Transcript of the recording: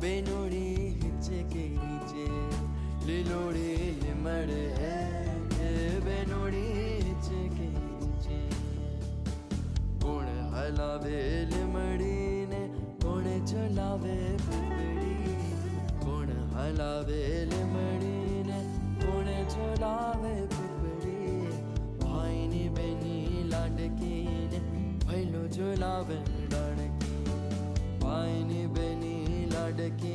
बेनोड़ी हिचके नीचे લીલોડી લીમડ હે બેનોડી हिचके नीचे કોણ હલાવે લીમડીને કોણ ચલાવે પીપળી કોણ હલાવે લીમડીને કોણ ચલાવે પીપળી ભાઈની બેની લાડકીને ભૈલો ઝુલાવે ડાણકી ભાઈની બેની લાડકી